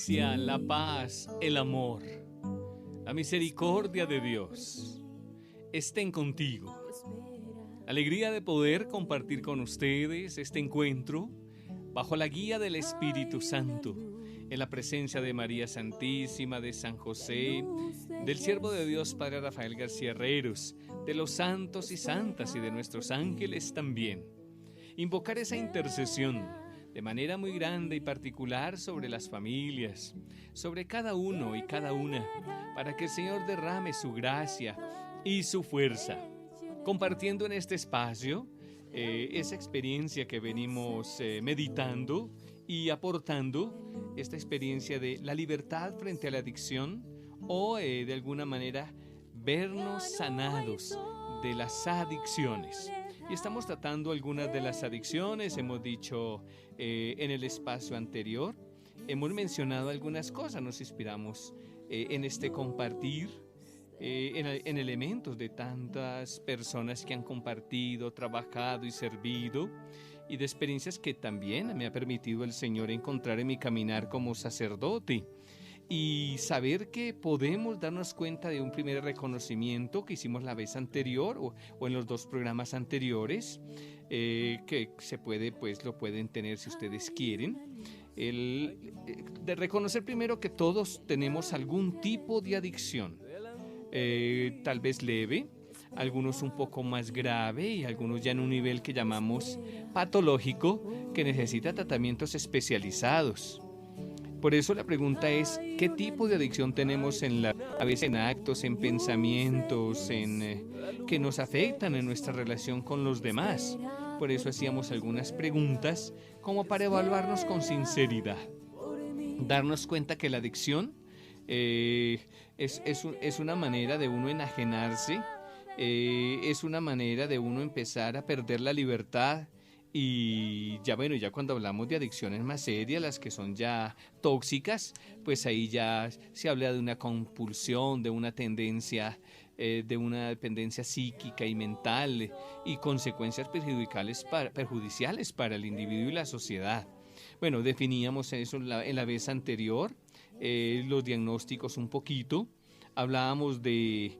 gracia, la paz, el amor, la misericordia de Dios estén contigo. Alegría de poder compartir con ustedes este encuentro bajo la guía del Espíritu Santo, en la presencia de María Santísima, de San José, del siervo de Dios Padre Rafael García Herreros, de los santos y santas y de nuestros ángeles también. Invocar esa intercesión de manera muy grande y particular sobre las familias, sobre cada uno y cada una, para que el Señor derrame su gracia y su fuerza, compartiendo en este espacio esa experiencia que venimos meditando y aportando, esta experiencia de la libertad frente a la adicción o de alguna manera vernos sanados de las adicciones. Y estamos tratando algunas de las adicciones, hemos dicho en el espacio anterior, hemos mencionado algunas cosas, nos inspiramos en este compartir, en elementos de tantas personas que han compartido, trabajado y servido, y de experiencias que también me ha permitido el Señor encontrar en mi caminar como sacerdote. Y saber que podemos darnos cuenta de un primer reconocimiento que hicimos la vez anterior o en los dos programas anteriores, que se puede, pues lo pueden tener si ustedes quieren, de reconocer primero que todos tenemos algún tipo de adicción, tal vez leve, algunos un poco más grave y algunos ya en un nivel que llamamos patológico, que necesita tratamientos especializados. Por eso la pregunta es, ¿qué tipo de adicción tenemos a veces en actos, en pensamientos, que nos afectan en nuestra relación con los demás? Por eso hacíamos algunas preguntas como para evaluarnos con sinceridad. Darnos cuenta que la adicción es una manera de uno enajenarse, es una manera de uno empezar a perder la libertad. Y ya cuando hablamos de adicciones más serias, las que son ya tóxicas, pues ahí ya se habla de una compulsión, de una tendencia, de una dependencia psíquica y mental y consecuencias perjudiciales para el individuo y la sociedad. Bueno, definíamos eso en la vez anterior, los diagnósticos un poquito, hablábamos de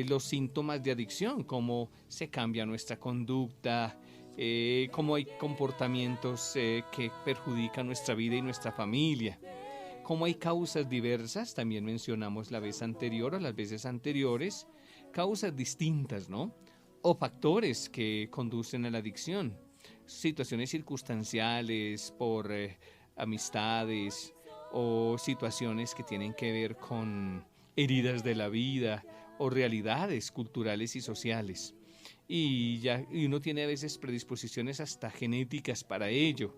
los síntomas de adicción, cómo se cambia nuestra conducta, cómo hay comportamientos que perjudican nuestra vida y nuestra familia, cómo hay causas diversas, también mencionamos la vez anterior o las veces anteriores, causas distintas, ¿no? O factores que conducen a la adicción, situaciones circunstanciales por amistades o situaciones que tienen que ver con heridas de la vida o realidades culturales y sociales. Y uno tiene a veces predisposiciones hasta genéticas para ello.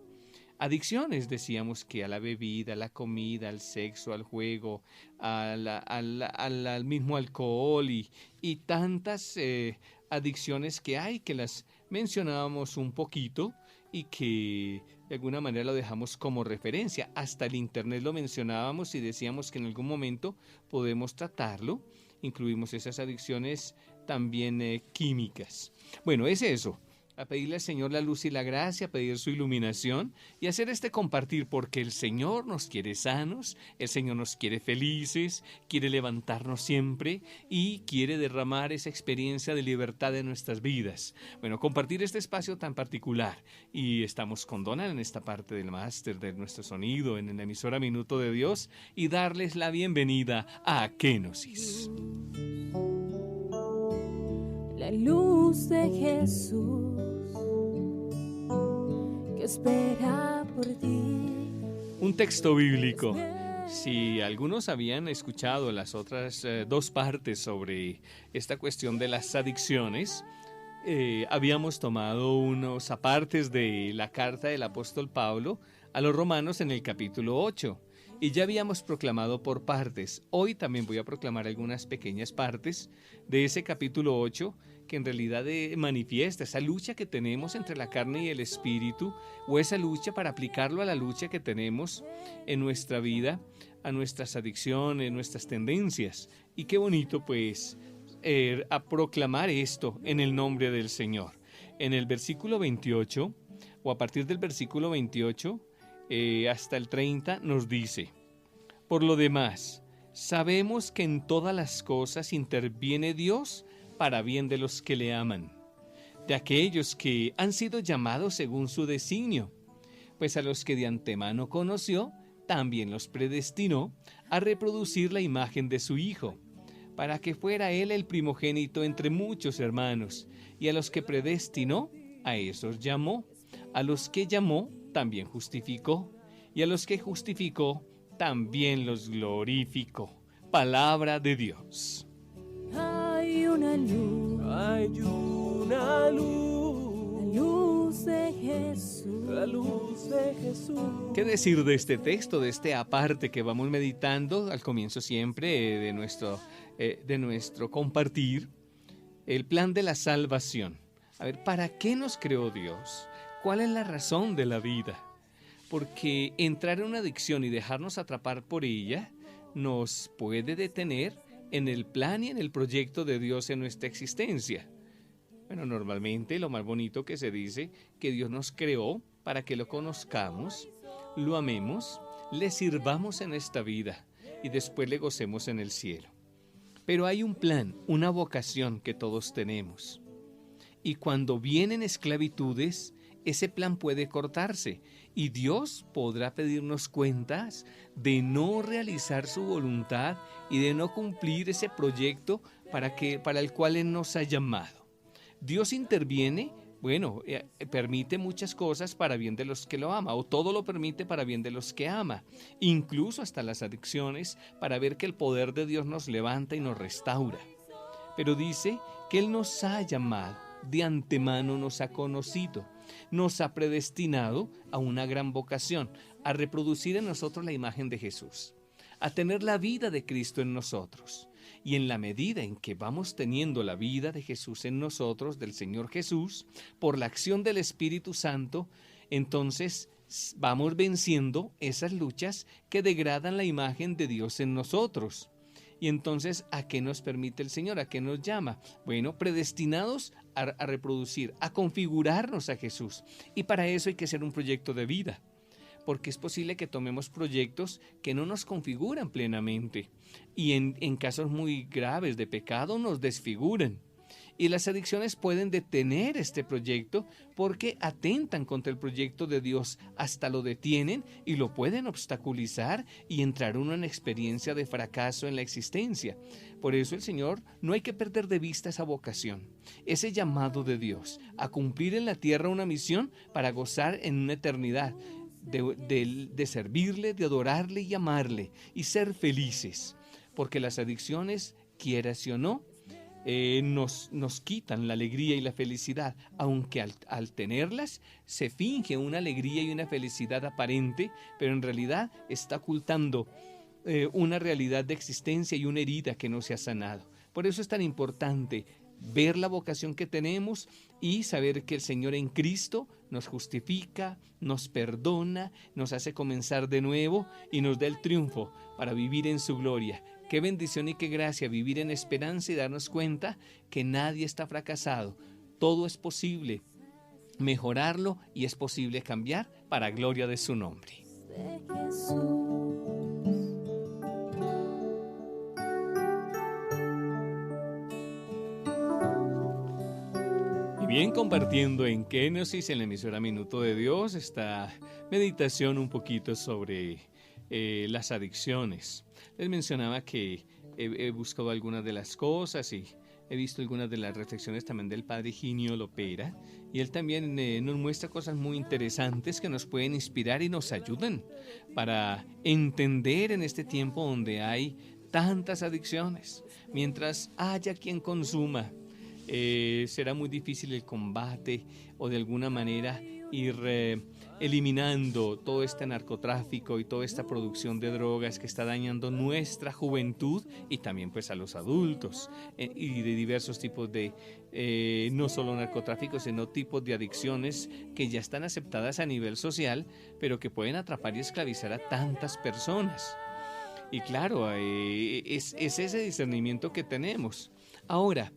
Adicciones, decíamos que a la bebida, a la comida, al sexo, al juego, al mismo alcohol y tantas adicciones que hay, que las mencionábamos un poquito y que de alguna manera lo dejamos como referencia. Hasta el internet lo mencionábamos y decíamos que en algún momento podemos tratarlo. Incluimos esas adicciones también químicas. Bueno, es eso, a pedirle al Señor la luz y la gracia, a pedir su iluminación y hacer este compartir, porque el Señor nos quiere sanos, el Señor nos quiere felices, quiere levantarnos siempre y quiere derramar esa experiencia de libertad en nuestras vidas. Bueno, compartir este espacio tan particular, y estamos con Donald en esta parte del máster de nuestro sonido, en la emisora Minuto de Dios, y darles la bienvenida a Kenosis. La luz de Jesús que espera por ti. Un texto bíblico. Si algunos habían escuchado las otras dos partes sobre esta cuestión de las adicciones, habíamos tomado unos apartes de la carta del apóstol Pablo a los romanos en el capítulo 8. Y ya habíamos proclamado por partes. Hoy también voy a proclamar algunas pequeñas partes de ese capítulo 8, que en realidad manifiesta esa lucha que tenemos entre la carne y el espíritu, o esa lucha para aplicarlo a la lucha que tenemos en nuestra vida, a nuestras adicciones, nuestras tendencias. Y qué bonito pues a proclamar esto en el nombre del Señor. En el versículo 28, o a partir del versículo 28, hasta el 30 nos dice: Por lo demás, sabemos que en todas las cosas interviene Dios para bien de los que le aman, de aquellos que han sido llamados según su designio, pues a los que de antemano conoció, también los predestinó a reproducir la imagen de su Hijo, para que fuera Él el primogénito entre muchos hermanos, y a los que predestinó, a esos llamó, a los que llamó, también justificó, y a los que justificó, también los glorificó. Palabra de Dios. Hay una luz, la luz de Jesús, la luz de Jesús. ¿Qué decir de este texto, de este aparte que vamos meditando al comienzo siempre de nuestro compartir? El plan de la salvación. A ver, ¿para qué nos creó Dios? ¿Cuál es la razón de la vida? Porque entrar en una adicción y dejarnos atrapar por ella nos puede detener en el plan y en el proyecto de Dios en nuestra existencia. Bueno, normalmente lo más bonito que se dice, que Dios nos creó para que lo conozcamos, lo amemos, le sirvamos en esta vida y después le gocemos en el cielo. Pero hay un plan, una vocación que todos tenemos. Y cuando vienen esclavitudes, ese plan puede cortarse y Dios podrá pedirnos cuentas de no realizar su voluntad y de no cumplir ese proyecto para el cual Él nos ha llamado. Dios interviene, permite muchas cosas para bien de los que lo ama, o todo lo permite para bien de los que ama, incluso hasta las adicciones, para ver que el poder de Dios nos levanta y nos restaura. Pero dice que Él nos ha llamado, de antemano nos ha conocido, nos ha predestinado a una gran vocación, a reproducir en nosotros la imagen de Jesús, a tener la vida de Cristo en nosotros. Y en la medida en que vamos teniendo la vida de Jesús en nosotros, del Señor Jesús, por la acción del Espíritu Santo, entonces vamos venciendo esas luchas que degradan la imagen de Dios en nosotros. Y entonces, ¿a qué nos permite el Señor? ¿A qué nos llama? Bueno, predestinados a reproducir, a configurarnos a Jesús. Y para eso hay que hacer un proyecto de vida, porque es posible que tomemos proyectos que no nos configuran plenamente y en casos muy graves de pecado nos desfiguran. Y las adicciones pueden detener este proyecto porque atentan contra el proyecto de Dios, hasta lo detienen y lo pueden obstaculizar y entrar uno en experiencia de fracaso en la existencia. Por eso el Señor, no hay que perder de vista esa vocación, ese llamado de Dios a cumplir en la tierra una misión para gozar en una eternidad, de servirle, de adorarle y amarle y ser felices. Porque las adicciones, quieras o no, nos quitan la alegría y la felicidad, aunque al tenerlas se finge una alegría y una felicidad aparente, pero en realidad está ocultando una realidad de existencia y una herida que no se ha sanado. Por eso es tan importante ver la vocación que tenemos y saber que el Señor en Cristo nos justifica, nos perdona, nos hace comenzar de nuevo y nos da el triunfo para vivir en su gloria. Qué bendición y qué gracia vivir en esperanza y darnos cuenta que nadie está fracasado. Todo es posible mejorarlo y es posible cambiar para gloria de su nombre. De Jesús. Y bien, compartiendo en Kenosis, en la emisora Minuto de Dios, esta meditación un poquito sobre las adicciones. Les mencionaba que he buscado algunas de las cosas y he visto algunas de las reflexiones también del padre Higinio Lopera, y él también nos muestra cosas muy interesantes que nos pueden inspirar y nos ayudan para entender en este tiempo donde hay tantas adicciones. Mientras haya quien consuma, será muy difícil el combate o de alguna manera ir eliminando todo este narcotráfico y toda esta producción de drogas que está dañando nuestra juventud y también pues a los adultos y de diversos tipos de, no solo narcotráfico, sino tipos de adicciones que ya están aceptadas a nivel social, pero que pueden atrapar y esclavizar a tantas personas. Y claro, es ese discernimiento que tenemos. Ahora,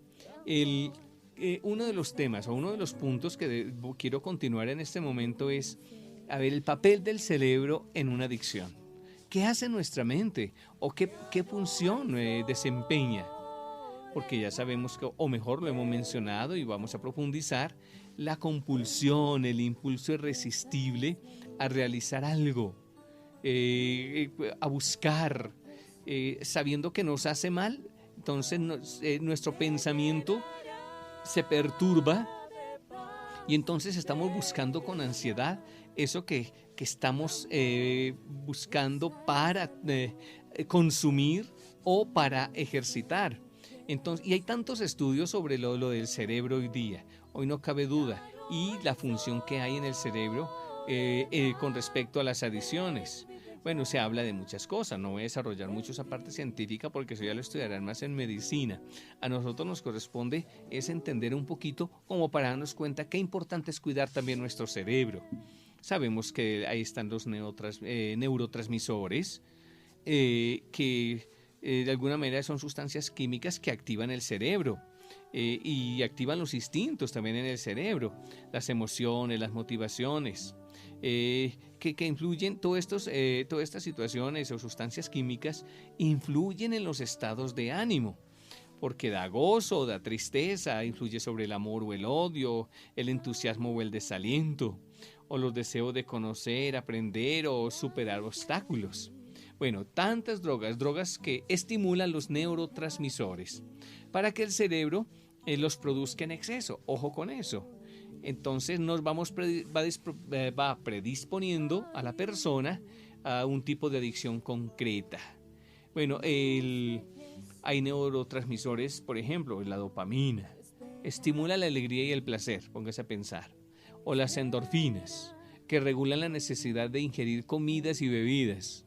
uno de los temas o uno de los puntos que quiero continuar en este momento es, a ver, el papel del cerebro en una adicción. ¿qué hace nuestra mente? ¿O qué función desempeña? Porque ya sabemos que, o mejor lo hemos mencionado y vamos a profundizar, la compulsión, el impulso irresistible a realizar algo, a buscar, sabiendo que nos hace mal, entonces nuestro pensamiento se perturba y entonces estamos buscando con ansiedad eso que estamos buscando para consumir o para ejercitar. Entonces, y hay tantos estudios sobre lo del cerebro hoy día, hoy no cabe duda, y la función que hay en el cerebro con respecto a las adicciones. Bueno, se habla de muchas cosas, no voy a desarrollar mucho esa parte científica porque eso ya lo estudiarán más en medicina. A nosotros nos corresponde es entender un poquito como para darnos cuenta qué importante es cuidar también nuestro cerebro. Sabemos que ahí están los neurotransmisores que de alguna manera son sustancias químicas que activan el cerebro y activan los instintos también en el cerebro, las emociones, las motivaciones. Que influyen, todas estas situaciones o sustancias químicas influyen en los estados de ánimo, porque da gozo, da tristeza, influye sobre el amor o el odio, el entusiasmo o el desaliento, o los deseos de conocer, aprender o superar obstáculos. Bueno, tantas drogas que estimulan los neurotransmisores para que el cerebro los produzca en exceso. Ojo con eso. Entonces va predisponiendo a la persona a un tipo de adicción concreta. Bueno, hay neurotransmisores, por ejemplo, la dopamina, estimula la alegría y el placer, póngase a pensar, o las endorfinas, que regulan la necesidad de ingerir comidas y bebidas,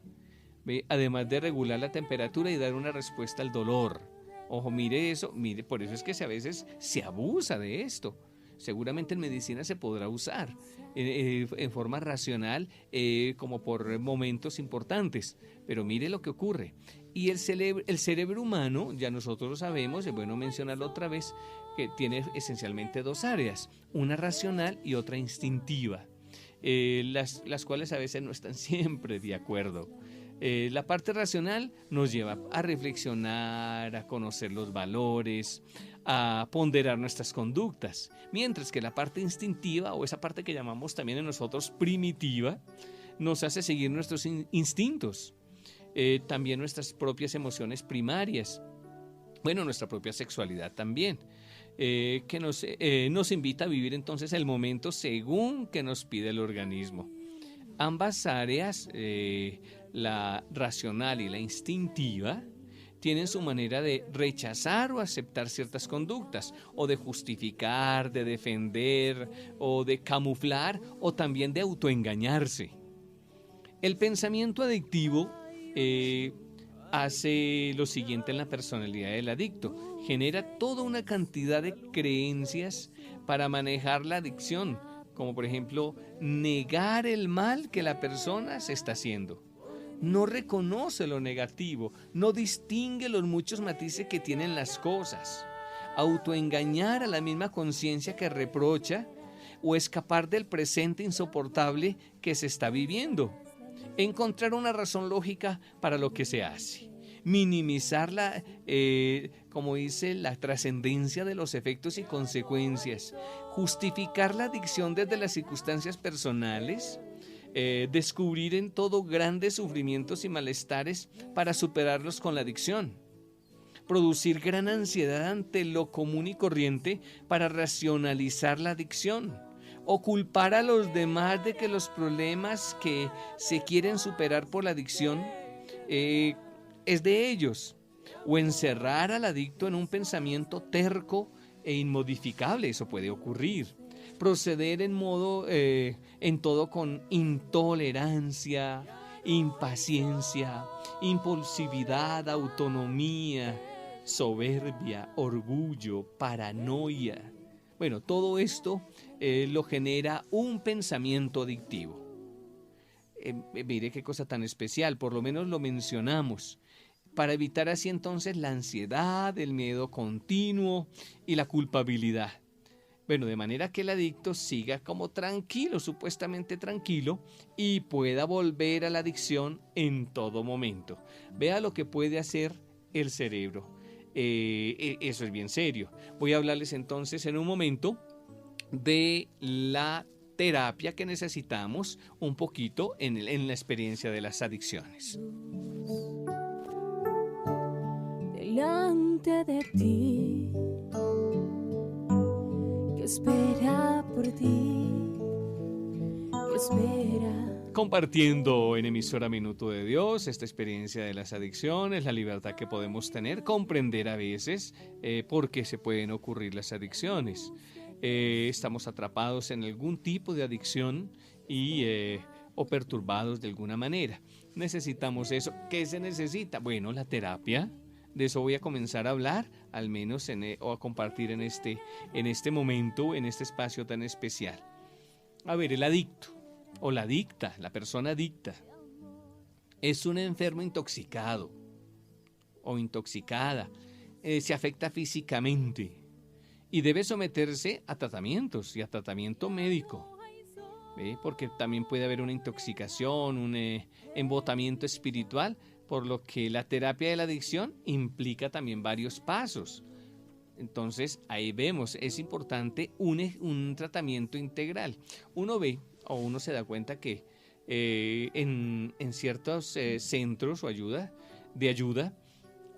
además de regular la temperatura y dar una respuesta al dolor. Ojo, mire eso, por eso es que a veces se abusa de esto. Seguramente en medicina se podrá usar en forma racional como por momentos importantes, pero mire lo que ocurre. Y el cerebro humano, ya nosotros lo sabemos, es bueno mencionarlo otra vez, que tiene esencialmente dos áreas, una racional y otra instintiva, las cuales a veces no están siempre de acuerdo. La parte racional nos lleva a reflexionar, a conocer los valores, a ponderar nuestras conductas, mientras que la parte instintiva, o esa parte que llamamos también en nosotros primitiva, nos hace seguir nuestros instintos, también nuestras propias emociones primarias, bueno, nuestra propia sexualidad también, que nos invita a vivir entonces el momento según que nos pide el organismo. Ambas áreas, la racional y la instintiva, tienen su manera de rechazar o aceptar ciertas conductas, o de justificar, de defender, o de camuflar, o también de autoengañarse. El pensamiento adictivo hace lo siguiente en la personalidad del adicto: genera toda una cantidad de creencias para manejar la adicción, como por ejemplo, negar el mal que la persona se está haciendo. No reconoce lo negativo, no distingue los muchos matices que tienen las cosas. Autoengañar a la misma conciencia que reprocha, o escapar del presente insoportable que se está viviendo. Encontrar una razón lógica para lo que se hace. Minimizar como dice, la trascendencia de los efectos y consecuencias. Justificar la adicción desde las circunstancias personales. Descubrir en todo grandes sufrimientos y malestares para superarlos con la adicción. Producir gran ansiedad ante lo común y corriente para racionalizar la adicción. O culpar a los demás de que los problemas que se quieren superar por la adicción es de ellos. O encerrar al adicto en un pensamiento terco e inmodificable, eso puede ocurrir. Proceder en todo con intolerancia, impaciencia, impulsividad, autonomía, soberbia, orgullo, paranoia. Bueno, todo esto lo genera un pensamiento adictivo. Mire qué cosa tan especial, por lo menos lo mencionamos, para evitar así entonces la ansiedad, el miedo continuo y la culpabilidad. Bueno, de manera que el adicto siga como tranquilo, supuestamente tranquilo, y pueda volver a la adicción en todo momento. Vea lo que puede hacer el cerebro. Eso es bien serio. Voy a hablarles entonces en un momento de la terapia que necesitamos un poquito en la experiencia de las adicciones. Delante de ti, que espera por ti, que espera. Compartiendo en emisora Minuto de Dios esta experiencia de las adicciones, la libertad que podemos tener, comprender a veces por qué se pueden ocurrir las adicciones. Estamos atrapados en algún tipo de adicción o perturbados de alguna manera. Necesitamos eso. ¿Qué se necesita? Bueno, la terapia. De eso voy a comenzar a hablar, al menos o a compartir en este momento, en este espacio tan especial. A ver, el adicto o la adicta, la persona adicta, es un enfermo intoxicado o intoxicada, se afecta físicamente y debe someterse a tratamientos y a tratamiento médico, ¿ve? Porque también puede haber una intoxicación, un embotamiento espiritual, por lo que la terapia de la adicción implica también varios pasos. Entonces, ahí vemos, es importante un tratamiento integral. Uno ve o uno se da cuenta que en ciertos centros de ayuda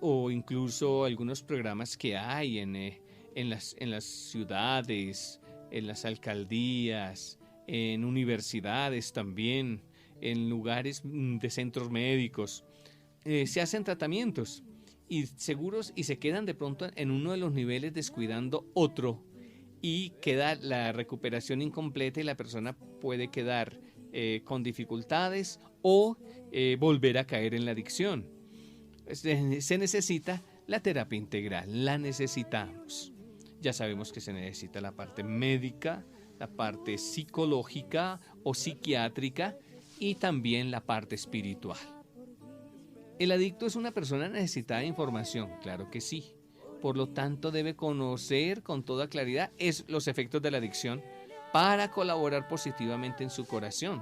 o incluso algunos programas que hay en las ciudades, en las alcaldías, en universidades también, en lugares de centros médicos, se hacen tratamientos y seguros y se quedan de pronto en uno de los niveles descuidando otro y queda la recuperación incompleta y la persona puede quedar con dificultades o volver a caer en la adicción. Se necesita la terapia integral, la necesitamos. Ya sabemos que se necesita la parte médica, la parte psicológica o psiquiátrica y también la parte espiritual. ¿El adicto es una persona necesitada de información? Claro que sí. Por lo tanto, debe conocer con toda claridad los efectos de la adicción para colaborar positivamente en su curación,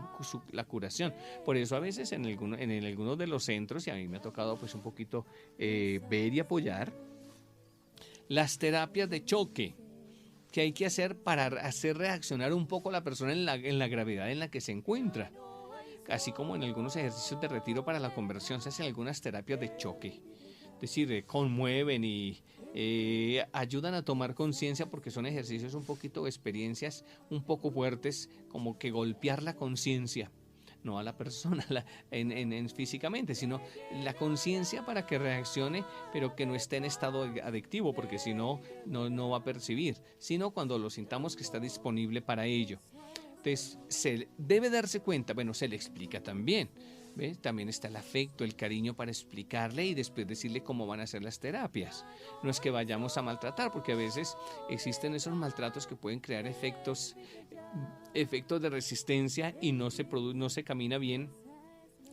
la curación. Por eso a veces en algunos de los centros, y a mí me ha tocado pues un poquito ver y apoyar, las terapias de choque que hay que hacer para hacer reaccionar un poco a la persona en la gravedad en la que se encuentra. Así como en algunos ejercicios de retiro para la conversión se hacen algunas terapias de choque. Es decir, conmueven y ayudan a tomar conciencia porque son ejercicios un poquito, experiencias un poco fuertes, como que golpear la conciencia, no a la persona físicamente, sino la conciencia para que reaccione, pero que no esté en estado adictivo, porque si no, no va a percibir, sino cuando lo sintamos que está disponible para ello. Entonces, se debe darse cuenta, bueno, se le explica también, ¿ves? También está el afecto, el cariño para explicarle y después decirle cómo van a ser las terapias. No es que vayamos a maltratar, porque a veces existen esos maltratos que pueden crear efectos de resistencia y no se camina bien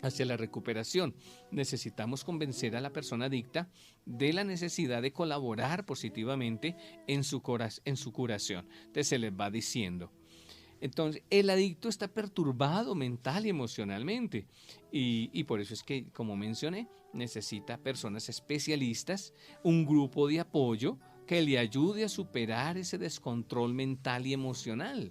hacia la recuperación. Necesitamos convencer a la persona adicta de la necesidad de colaborar positivamente en su curación. Entonces se les va diciendo. Entonces, el adicto está perturbado mental y emocionalmente y por eso es que, como mencioné, necesita personas especialistas, un grupo de apoyo que le ayude a superar ese descontrol mental y emocional.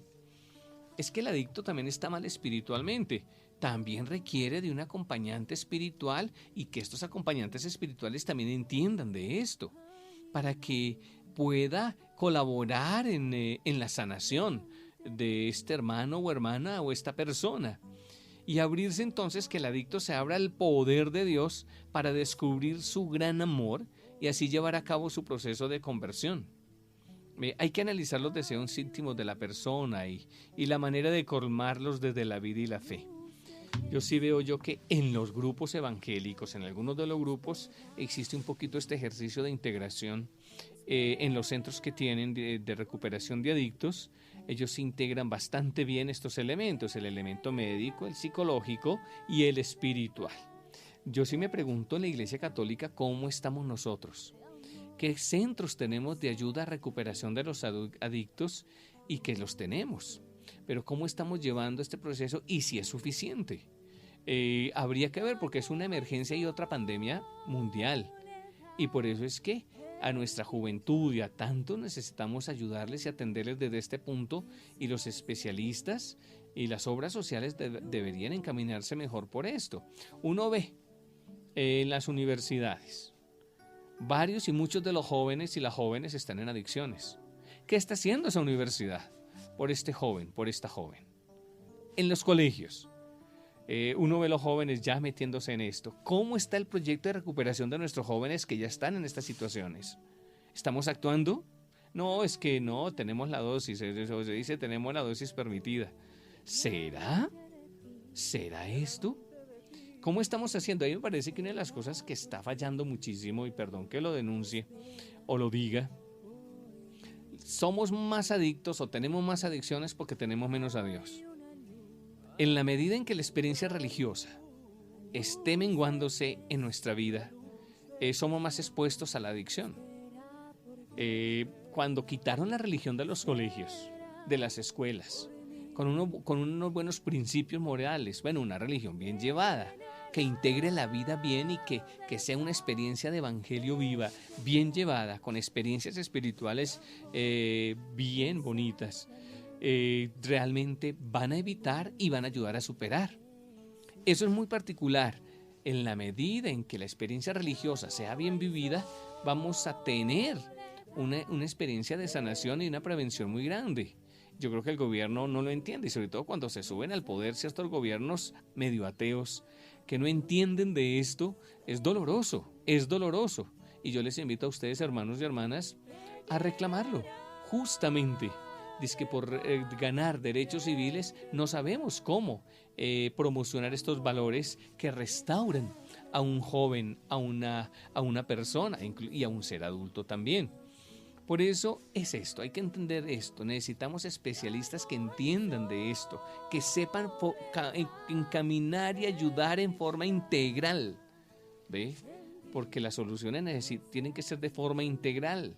Es que el adicto también está mal espiritualmente, también requiere de un acompañante espiritual y que estos acompañantes espirituales también entiendan de esto, para que pueda colaborar en la sanación de este hermano o hermana o esta persona y abrirse entonces, que el adicto se abra al poder de Dios para descubrir su gran amor y así llevar a cabo su proceso de conversión. Hay que analizar los deseos íntimos de la persona y la manera de colmarlos desde la vida y la fe. Yo sí veo que en los grupos evangélicos, en algunos de los grupos, existe un poquito este ejercicio de integración en los centros que tienen de recuperación de adictos. Ellos integran bastante bien estos elementos, el elemento médico, el psicológico y el espiritual. Yo sí me pregunto en la Iglesia Católica cómo estamos nosotros. ¿Qué centros tenemos de ayuda a recuperación de los adictos y que los tenemos. Pero ¿cómo estamos llevando este proceso y si es suficiente? Habría que ver, porque es una emergencia y otra pandemia mundial. Y por eso es que a nuestra juventud y a tanto necesitamos ayudarles y atenderles desde este punto, y los especialistas y las obras sociales deberían encaminarse mejor por esto. Uno ve en las universidades, varios y muchos de los jóvenes y las jóvenes están en adicciones. ¿Qué está haciendo esa universidad por este joven, por esta joven? En los colegios, uno ve a los jóvenes ya metiéndose en esto. ¿Cómo está el proyecto de recuperación de nuestros jóvenes que ya están en estas situaciones? ¿Estamos actuando? No, es que no, tenemos la dosis, eso se dice, tenemos la dosis permitida. ¿Será? ¿Será esto? ¿Cómo estamos haciendo? A mí me parece que una de las cosas que está fallando muchísimo, y perdón que lo denuncie o lo diga, somos más adictos o tenemos más adicciones porque tenemos menos a Dios. En la medida en que la experiencia religiosa esté menguándose en nuestra vida, somos más expuestos a la adicción. Cuando quitaron la religión de los colegios, de las escuelas, con unos buenos principios morales, bueno, una religión bien llevada, que integre la vida bien y que sea una experiencia de evangelio viva, bien llevada, con experiencias espirituales bien bonitas, realmente van a evitar y van a ayudar a superar. Eso es muy particular. En la medida en que la experiencia religiosa sea bien vivida, vamos a tener una experiencia de sanación y una prevención muy grande. Yo creo que el gobierno no lo entiende, y sobre todo cuando se suben al poder ciertos gobiernos medio ateos que no entienden de esto, es doloroso, es doloroso. Y yo les invito a ustedes, hermanos y hermanas, a reclamarlo, justamente. Dice que por ganar derechos civiles no sabemos cómo promocionar estos valores que restauran a un joven, a una persona y a un ser adulto también. Por eso es esto, hay que entender esto, necesitamos especialistas que entiendan de esto, que sepan encaminar y ayudar en forma integral, ¿ve? Porque las soluciones tienen que ser de forma integral,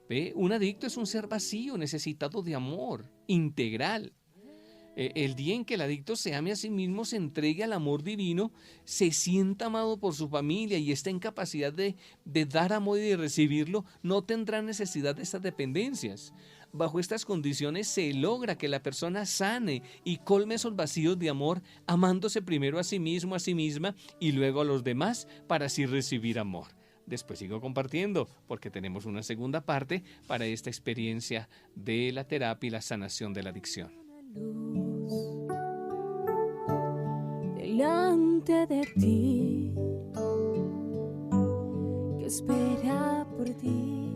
¿ve? Un adicto es un ser vacío, necesitado de amor, integral. El día en que el adicto se ame a sí mismo, se entregue al amor divino, se sienta amado por su familia y está en capacidad de dar amor y de recibirlo, no tendrá necesidad de estas dependencias. Bajo estas condiciones se logra que la persona sane y colme esos vacíos de amor, amándose primero a sí mismo, a sí misma y luego a los demás para así recibir amor. Después sigo compartiendo porque tenemos una segunda parte para esta experiencia de la terapia y la sanación de la adicción. Delante de ti, que espera por ti,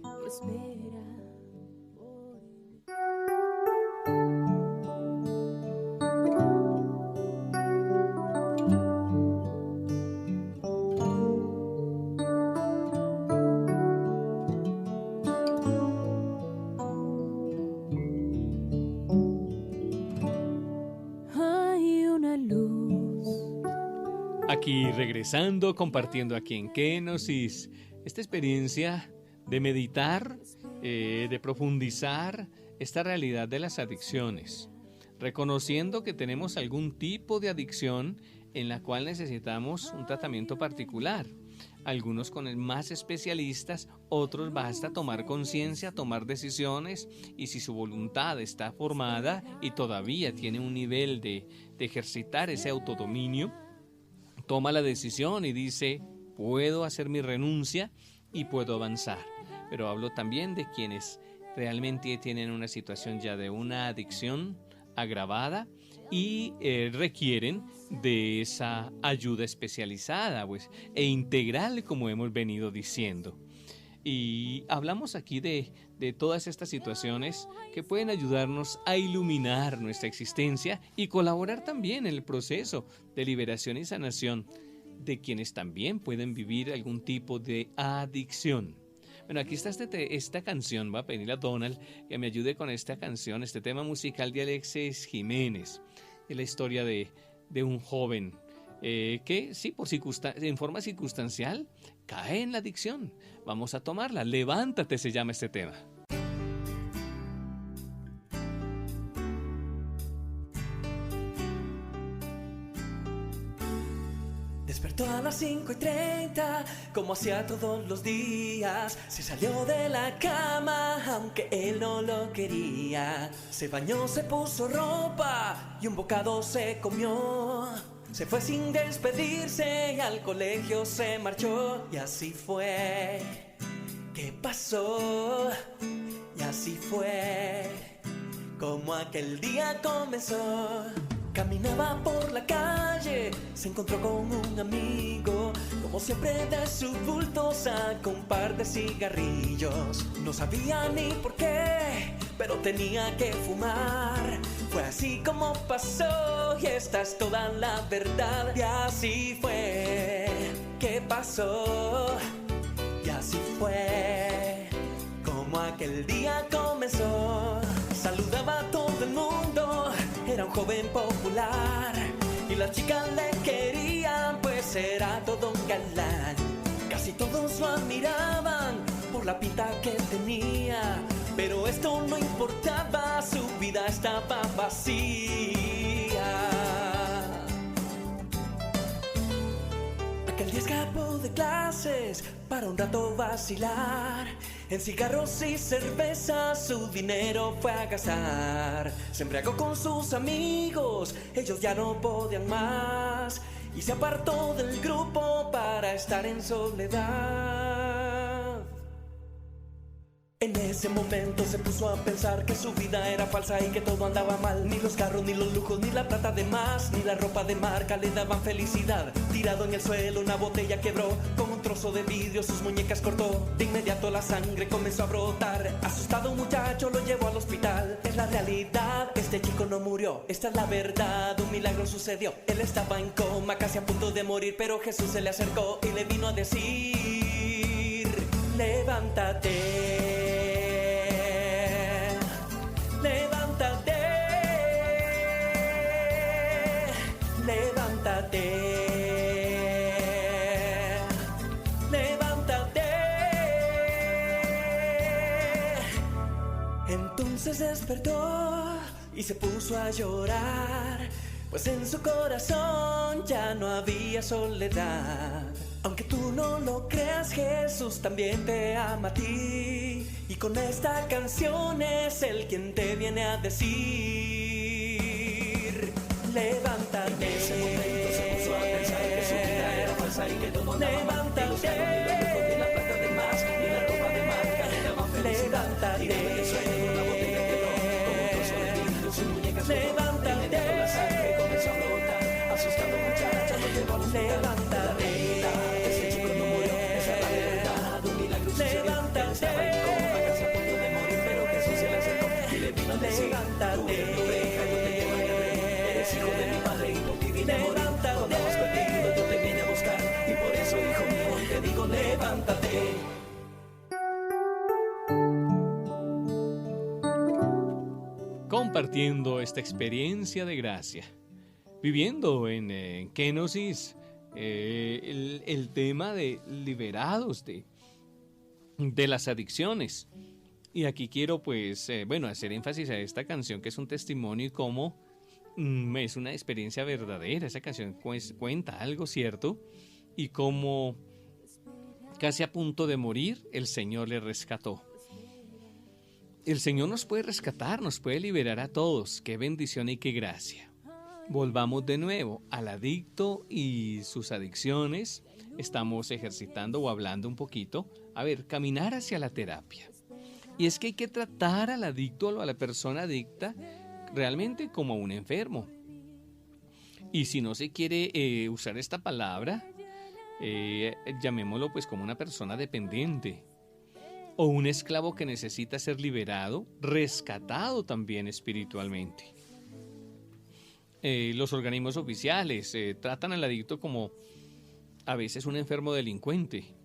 que espera por ti. Aquí regresando, compartiendo aquí en Kenosis, esta experiencia de meditar, de profundizar esta realidad de las adicciones, reconociendo que tenemos algún tipo de adicción en la cual necesitamos un tratamiento particular. Algunos con más especialistas, otros basta tomar conciencia, tomar decisiones, y si su voluntad está formada y todavía tiene un nivel de ejercitar ese autodominio, toma la decisión y dice, puedo hacer mi renuncia y puedo avanzar. Pero hablo también de quienes realmente tienen una situación ya de una adicción agravada y requieren de esa ayuda especializada e integral, como hemos venido diciendo. Y hablamos aquí de todas estas situaciones que pueden ayudarnos a iluminar nuestra existencia y colaborar también en el proceso de liberación y sanación de quienes también pueden vivir algún tipo de adicción. Bueno, aquí está esta canción. Voy a pedirle a Donald que me ayude con esta canción, este tema musical de Alexis Jiménez. Es la historia de un joven que sí, en forma circunstancial, cae en la adicción. Vamos a tomarla. Levántate, se llama este tema. las 5:30, como hacía todos los días. Se salió de la cama, aunque él no lo quería. Se bañó, se puso ropa y un bocado se comió. Se fue sin despedirse y al colegio se marchó. Y así fue. ¿Qué pasó? Y así fue como aquel día comenzó. Caminaba por la calle, se encontró con un amigo. Como siempre de su bulto sacó un par de cigarrillos. No sabía ni por qué, pero tenía que fumar. Fue así como pasó y esta es toda la verdad. Y así fue. ¿Qué pasó? Y así fue como aquel día comenzó. Saludaba a todo el mundo, era un joven popular. Y las chicas le querían, pues era todo un galán. Casi todos lo admiraban por la pinta que tenía. Pero esto no importaba, su vida estaba vacía. Aquel día escapó de clases para un rato vacilar. En cigarros y cerveza su dinero fue a gastar. Se embriagó con sus amigos, ellos ya no podían más. Y se apartó del grupo para estar en soledad. En ese momento se puso a pensar que su vida era falsa y que todo andaba mal. Ni los carros, ni los lujos, ni la plata de más, ni la ropa de marca le daban felicidad. Tirado en el suelo una botella quebró, con un trozo de vidrio sus muñecas cortó. De inmediato la sangre comenzó a brotar. Asustado un muchacho lo llevó al hospital. Es la realidad, este chico no murió. Esta es la verdad, un milagro sucedió. Él estaba en coma, casi a punto de morir, pero Jesús se le acercó y le vino a decir: levántate. Levántate, levántate, levántate. Entonces despertó y se puso a llorar, pues en su corazón ya no había soledad. Aunque tú no lo creas, Jesús también te ama a ti. Y con esta canción es Él quien te viene a decir: levántate. En ese momento se puso a pensar que su vida era falsa y que todo andaba mal. Ni los carros, ni los lujos, ni la plata de más, ni la ropa de marca le daban felicidad. Tirado en el suelo una botella quebró, con un trozo de vidrio sus muñecas cortó. De inmediato la sangre comenzó a brotar. Asustado muchacho lo llevó al hospital. Levántate. Levántate, eres hijo de mi padre y por ti vine a morir. Cuando has perdido yo te vine a buscar, y por eso, hijo mío, te digo levántate. Compartiendo esta experiencia de gracia, viviendo en Kenosis el tema de liberados de las adicciones. Y aquí quiero hacer énfasis a esta canción, que es un testimonio y cómo es una experiencia verdadera. Esa canción cuenta algo cierto y cómo casi a punto de morir el Señor le rescató. El Señor nos puede rescatar, nos puede liberar a todos. Qué bendición y qué gracia. Volvamos de nuevo al adicto y sus adicciones. Estamos ejercitando o hablando un poquito. A ver, caminar hacia la terapia. Y es que hay que tratar al adicto o a la persona adicta realmente como a un enfermo. Y si no se quiere usar esta palabra, llamémoslo pues como una persona dependiente o un esclavo que necesita ser liberado, rescatado también espiritualmente. Los organismos oficiales tratan al adicto como a veces un enfermo delincuente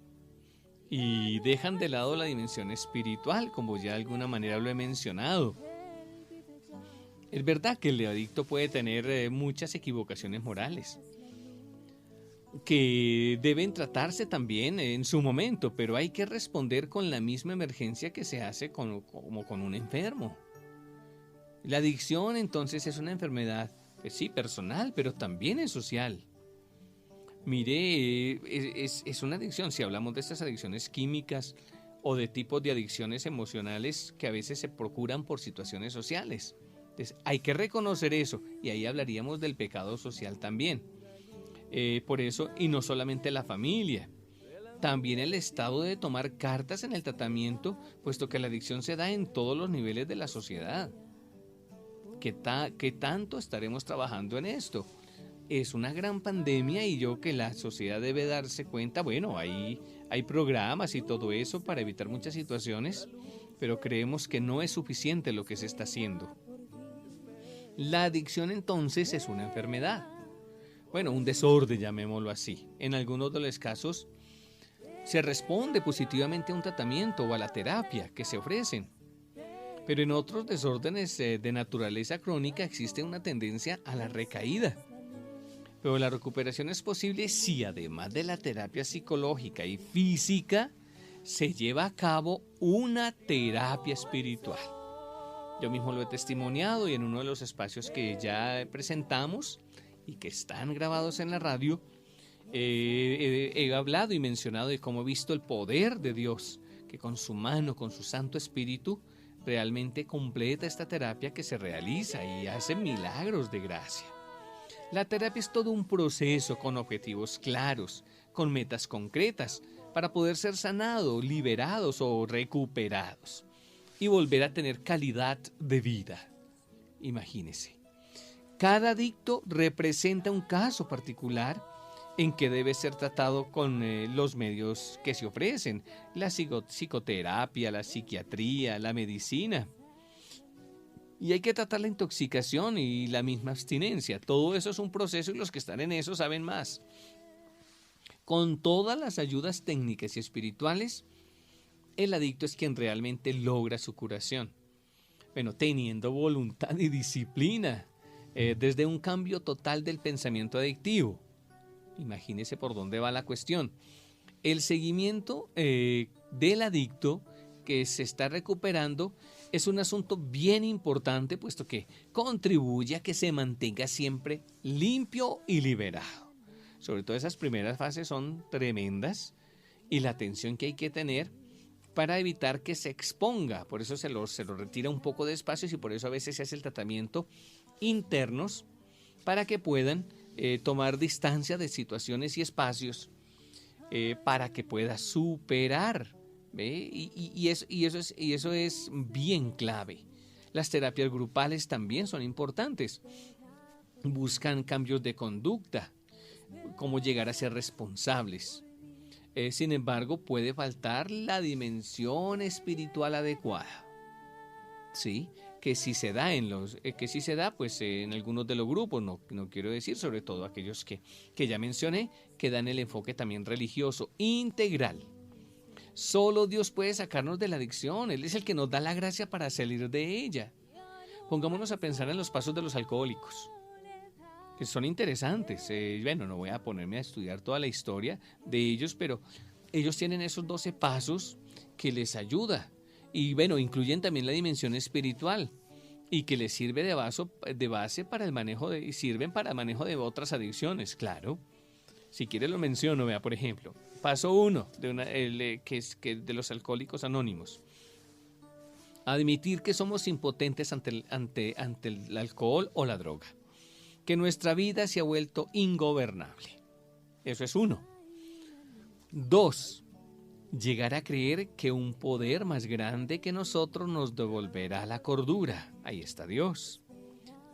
y dejan de lado la dimensión espiritual, como ya de alguna manera lo he mencionado. Es verdad que el adicto puede tener muchas equivocaciones morales que deben tratarse también en su momento, pero hay que responder con la misma emergencia que se hace como con un enfermo. La adicción entonces es una enfermedad, pues sí, personal, pero también es social. Mire, es una adicción. Si hablamos de estas adicciones químicas o de tipos de adicciones emocionales que a veces se procuran por situaciones sociales. Entonces, hay que reconocer eso, y ahí hablaríamos del pecado social también. Por eso, y no solamente la familia, también el Estado debe tomar cartas en el tratamiento, puesto que la adicción se da en todos los niveles de la sociedad. ¿Qué tanto estaremos trabajando en esto? Es una gran pandemia y yo que la sociedad debe darse cuenta, bueno, hay programas y todo eso para evitar muchas situaciones, pero creemos que no es suficiente lo que se está haciendo. La adicción entonces es una enfermedad. Bueno, un desorden, llamémoslo así. En algunos de los casos se responde positivamente a un tratamiento o a la terapia que se ofrecen. Pero en otros desórdenes de naturaleza crónica existe una tendencia a la recaída. Pero la recuperación es posible si además de la terapia psicológica y física se lleva a cabo una terapia espiritual. Yo mismo lo he testimoniado y en uno de los espacios que ya presentamos y que están grabados en la radio, he hablado y mencionado de cómo he visto el poder de Dios, que con su mano, con su Santo Espíritu, realmente completa esta terapia que se realiza y hace milagros de gracia. La terapia es todo un proceso con objetivos claros, con metas concretas, para poder ser sanados, liberados o recuperados y volver a tener calidad de vida. Imagínese, cada adicto representa un caso particular en que debe ser tratado con los medios que se ofrecen, la psicoterapia, la psiquiatría, la medicina. Y hay que tratar la intoxicación y la misma abstinencia. Todo eso es un proceso y los que están en eso saben más. Con todas las ayudas técnicas y espirituales, el adicto es quien realmente logra su curación. Bueno, teniendo voluntad y disciplina, desde un cambio total del pensamiento adictivo. Imagínese por dónde va la cuestión. El seguimiento del adicto que se está recuperando es un asunto bien importante, puesto que contribuye a que se mantenga siempre limpio y liberado. Sobre todo esas primeras fases son tremendas y la atención que hay que tener para evitar que se exponga. Por eso se lo retira un poco de espacios y por eso a veces se hace el tratamiento internos para que puedan tomar distancia de situaciones y espacios para que pueda superar. ¿Ve? Y eso es bien clave. Las terapias grupales también son importantes. Buscan cambios de conducta, cómo llegar a ser responsables. Sin embargo, puede faltar la dimensión espiritual adecuada. Sí, que sí se da pues en algunos de los grupos, no quiero decir, sobre todo aquellos que ya mencioné, que dan el enfoque también religioso integral. Solo Dios puede sacarnos de la adicción. Él es el que nos da la gracia para salir de ella. Pongámonos a pensar en los pasos de los alcohólicos, que son interesantes. Bueno, no voy a ponerme a estudiar toda la historia de ellos, pero ellos tienen esos 12 pasos que les ayuda. Y bueno, incluyen también la dimensión espiritual y que les sirve de base para el manejo y sirven para el manejo de otras adicciones, claro. Si quiere lo menciono, vea, por ejemplo, paso 1 que es de los alcohólicos anónimos. Admitir que somos impotentes ante el alcohol o la droga. Que nuestra vida se ha vuelto ingobernable. Eso es 1. 2. Llegar a creer que un poder más grande que nosotros nos devolverá la cordura. Ahí está Dios.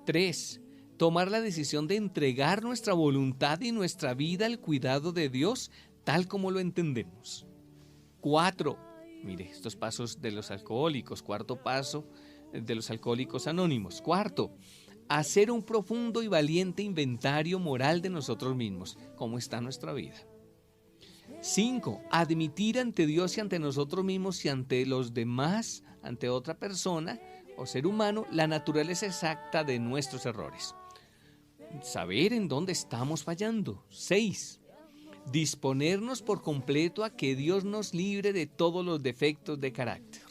3. Tomar la decisión de entregar nuestra voluntad y nuestra vida al cuidado de Dios, tal como lo entendemos. 4. Mire, estos pasos de los alcohólicos. 4. paso de los alcohólicos anónimos. 4. Hacer un profundo y valiente inventario moral de nosotros mismos. ¿Cómo está nuestra vida? 5. Admitir ante Dios y ante nosotros mismos y ante los demás, ante otra persona o ser humano, la naturaleza exacta de nuestros errores. Saber en dónde estamos fallando. 6. Disponernos por completo a que Dios nos libre de todos los defectos de carácter.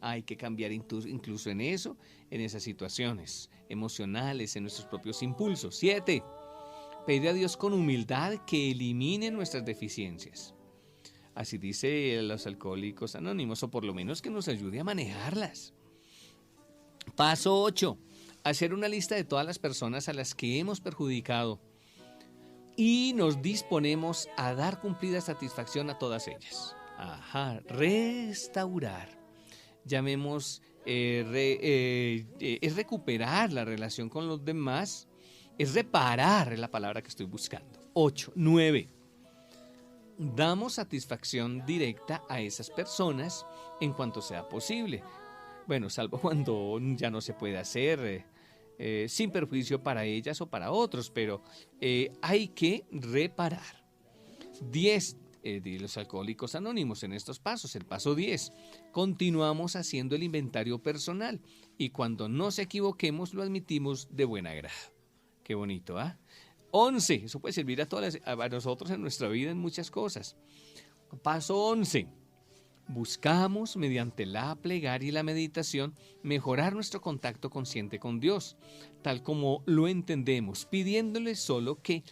Hay que cambiar incluso en eso, en esas situaciones emocionales, en nuestros propios impulsos. 7. pedir a Dios con humildad que elimine nuestras deficiencias. Así dice los Alcohólicos Anónimos, o por lo menos que nos ayude a manejarlas. Paso 8. Hacer una lista de todas las personas a las que hemos perjudicado y nos disponemos a dar cumplida satisfacción a todas ellas. Restaurar. Llamemos, es recuperar la relación con los demás, es reparar, es la palabra que estoy buscando. 8. 9. Damos satisfacción directa a esas personas en cuanto sea posible. Bueno, salvo cuando ya no se puede hacer, sin perjuicio para ellas o para otros, pero hay que reparar. 10. De los Alcohólicos Anónimos en estos pasos. El paso 10. Continuamos haciendo el inventario personal y cuando nos equivoquemos lo admitimos de buen agrado. Qué bonito, ¿ah? 11. Eso puede servir a nosotros en nuestra vida en muchas cosas. Paso 11. Buscamos, mediante la plegaria y la meditación, mejorar nuestro contacto consciente con Dios, tal como lo entendemos, pidiéndole solo que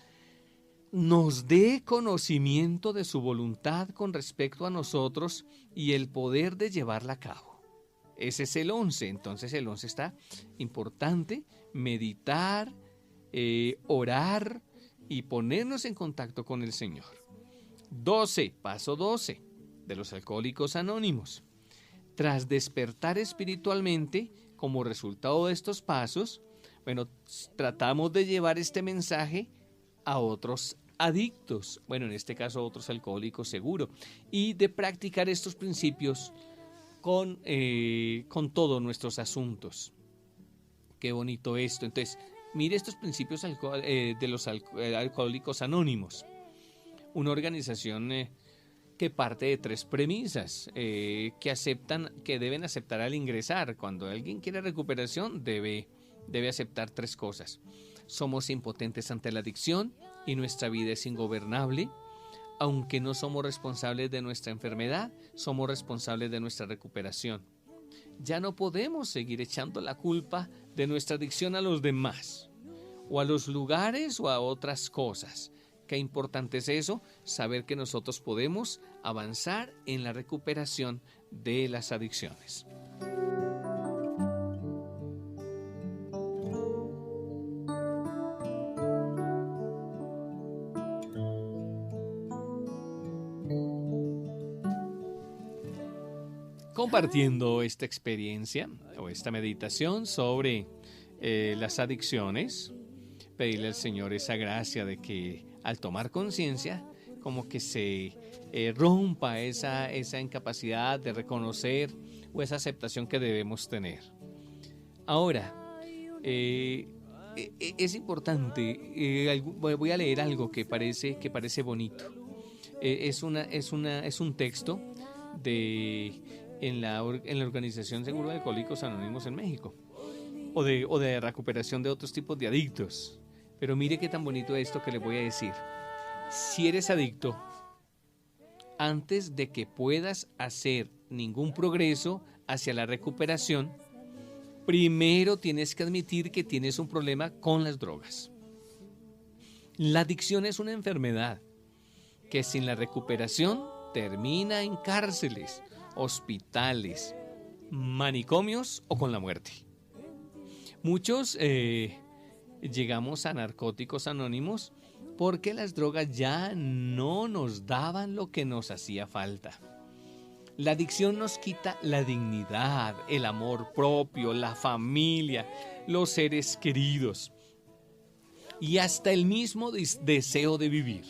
nos dé conocimiento de su voluntad con respecto a nosotros y el poder de llevarla a cabo. Ese es el 11. Entonces el 11 está importante, meditar, orar y ponernos en contacto con el Señor. 12. Paso 12. De los Alcohólicos Anónimos. Tras despertar espiritualmente, como resultado de estos pasos, tratamos de llevar este mensaje a otros adictos, en este caso a otros alcohólicos seguro, y de practicar estos principios con todos nuestros asuntos. Qué bonito esto. Entonces, mire estos principios de los Alcohólicos Anónimos. Una organización que parte de 3 premisas que deben aceptar al ingresar. Cuando alguien quiere recuperación, debe aceptar 3 cosas. Somos impotentes ante la adicción y nuestra vida es ingobernable. Aunque no somos responsables de nuestra enfermedad, somos responsables de nuestra recuperación. Ya no podemos seguir echando la culpa de nuestra adicción a los demás, o a los lugares o a otras cosas. Qué importante es eso, saber que nosotros podemos avanzar en la recuperación de las adicciones. Compartiendo esta experiencia o esta meditación sobre las adicciones, pedirle al Señor esa gracia de que al tomar conciencia, como que se rompa esa incapacidad de reconocer o esa aceptación que debemos tener. Ahora, es importante, voy a leer algo que parece bonito. Es un texto en la Organización Seguro de Alcohólicos Anónimos en México, o de recuperación de otros tipos de adictos. Pero mire qué tan bonito esto que les voy a decir. Si eres adicto, antes de que puedas hacer ningún progreso hacia la recuperación, primero tienes que admitir que tienes un problema con las drogas. La adicción es una enfermedad que sin la recuperación termina en cárceles, hospitales, manicomios o con la muerte. Muchos llegamos a Narcóticos Anónimos porque las drogas ya no nos daban lo que nos hacía falta. La adicción nos quita la dignidad, el amor propio, la familia, los seres queridos y hasta el mismo deseo de vivir.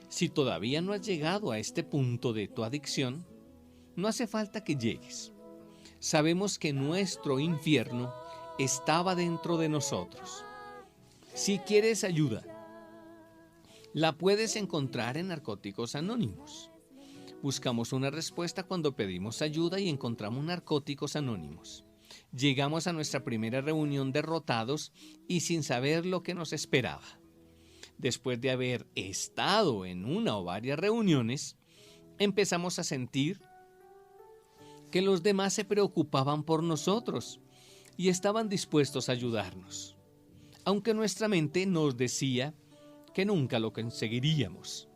Si todavía no has llegado a este punto de tu adicción, no hace falta que llegues. Sabemos que nuestro infierno estaba dentro de nosotros. Si quieres ayuda, la puedes encontrar en Narcóticos Anónimos. Buscamos una respuesta cuando pedimos ayuda y encontramos Narcóticos Anónimos. Llegamos a nuestra primera reunión derrotados y sin saber lo que nos esperaba. Después de haber estado en una o varias reuniones, empezamos a sentir que los demás se preocupaban por nosotros y estaban dispuestos a ayudarnos. aunque nuestra mente nos decía que nunca lo conseguiríamos.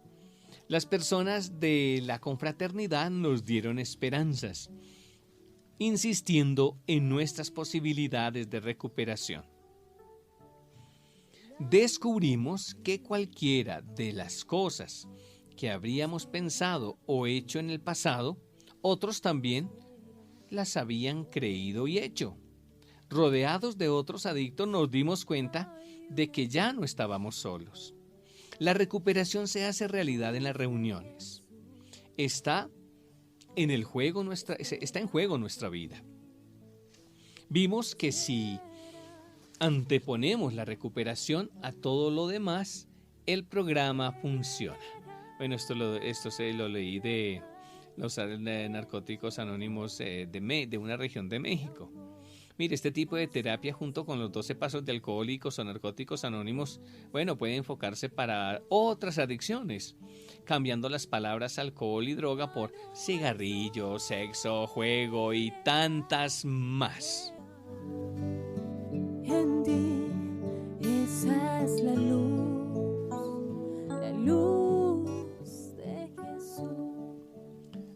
Las personas de la confraternidad nos dieron esperanzas, insistiendo en nuestras posibilidades de recuperación. Descubrimos que cualquiera de las cosas que habríamos pensado o hecho en el pasado, otros también las habían creído y hecho. Rodeados de otros adictos nos dimos cuenta de que ya no estábamos solos. La recuperación se hace realidad en las reuniones. Está en juego nuestra vida. Vimos que si anteponemos la recuperación a todo lo demás, el programa funciona. Bueno, esto se lo leí de los narcóticos anónimos de una región de México. Mire, este tipo de terapia junto con los 12 pasos de alcohólicos o narcóticos anónimos, bueno, puede enfocarse para otras adicciones, cambiando las palabras alcohol y droga por cigarrillo, sexo, juego y tantas más. En ti, esa es la luz de Jesús.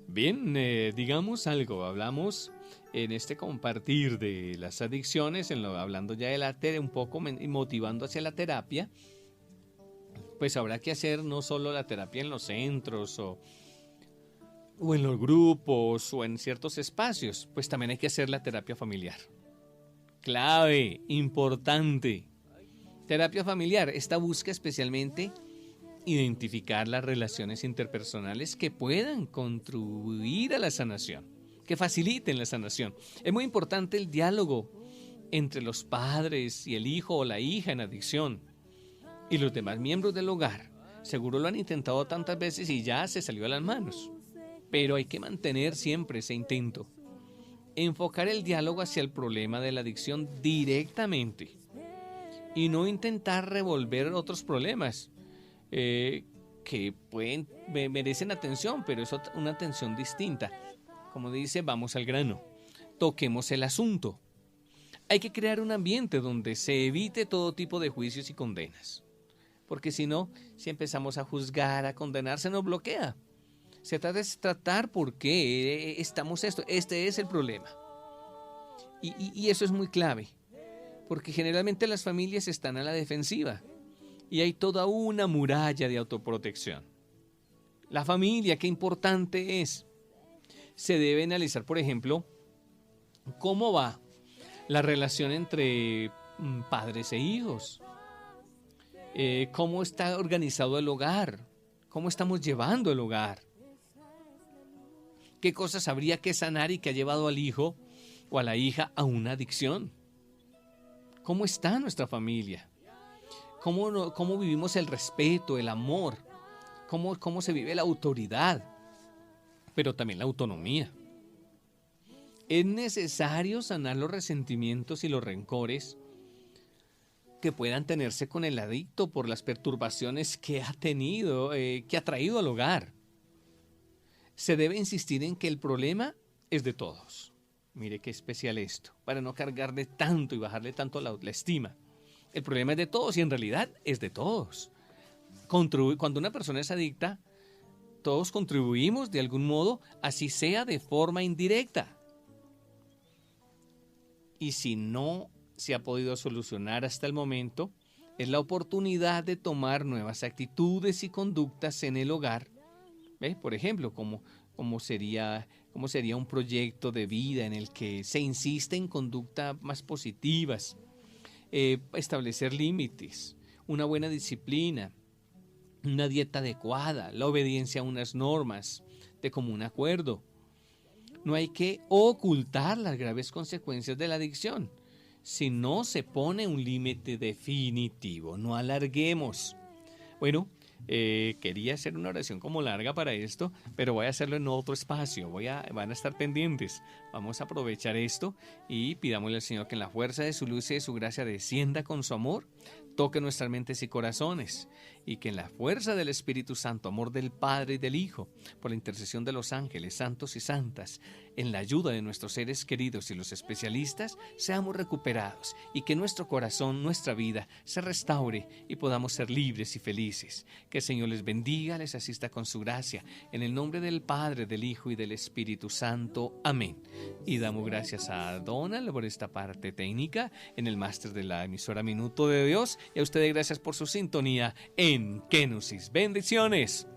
Bien, digamos algo, hablamos en este compartir de las adicciones, hablando ya de la terapia, un poco motivando hacia la terapia, pues habrá que hacer no solo la terapia en los centros o en los grupos o en ciertos espacios, pues también hay que hacer la terapia familiar. Clave, importante. Terapia familiar, esta busca especialmente identificar las relaciones interpersonales que puedan contribuir a la sanación, que faciliten la sanación. Es muy importante el diálogo entre los padres y el hijo o la hija en adicción y los demás miembros del hogar. Seguro lo han intentado tantas veces y ya se salió a las manos, pero hay que mantener siempre ese intento. Enfocar el diálogo hacia el problema de la adicción directamente y no intentar revolver otros problemas que merecen atención, pero es una atención distinta. Como dice, vamos al grano, toquemos el asunto. Hay que crear un ambiente donde se evite todo tipo de juicios y condenas, porque si no, si empezamos a juzgar, a condenar, se nos bloquea. Se trata de tratar por qué este es el problema. Y eso es muy clave, porque generalmente las familias están a la defensiva y hay toda una muralla de autoprotección. La familia, qué importante es. Se debe analizar, por ejemplo, cómo va la relación entre padres e hijos, cómo está organizado el hogar, cómo estamos llevando el hogar, qué cosas habría que sanar y que ha llevado al hijo o a la hija a una adicción. ¿Cómo está nuestra familia? ¿Cómo vivimos el respeto, el amor? ¿Cómo se vive la autoridad? Pero también la autonomía. Es necesario sanar los resentimientos y los rencores que puedan tenerse con el adicto por las perturbaciones que ha tenido, que ha traído al hogar. Se debe insistir en que el problema es de todos. Mire qué especial esto, para no cargarle tanto y bajarle tanto la estima. El problema es de todos y en realidad es de todos. Cuando una persona es adicta, todos contribuimos de algún modo, así sea de forma indirecta. Y si no se ha podido solucionar hasta el momento, es la oportunidad de tomar nuevas actitudes y conductas en el hogar. ¿Ve? Por ejemplo, cómo sería un proyecto de vida en el que se insiste en conductas más positivas, establecer límites, una buena disciplina, una dieta adecuada, la obediencia a unas normas de común acuerdo. No hay que ocultar las graves consecuencias de la adicción. Si no se pone un límite definitivo, no alarguemos. Bueno, quería hacer una oración como larga para esto, pero voy a hacerlo en otro espacio. Van a estar pendientes. Vamos a aprovechar esto y pidámosle al Señor que en la fuerza de su luz y de su gracia descienda con su amor, toque nuestras mentes y corazones, y que en la fuerza del Espíritu Santo, amor del Padre y del Hijo, por la intercesión de los ángeles, santos y santas, en la ayuda de nuestros seres queridos y los especialistas, seamos recuperados y que nuestro corazón, nuestra vida, se restaure y podamos ser libres y felices. Que el Señor les bendiga, les asista con su gracia, en el nombre del Padre, del Hijo y del Espíritu Santo. Amén. Y damos gracias a Donald por esta parte técnica en el máster de la emisora Minuto de Dios, y a ustedes gracias por su sintonía en Kenosis. Bendiciones.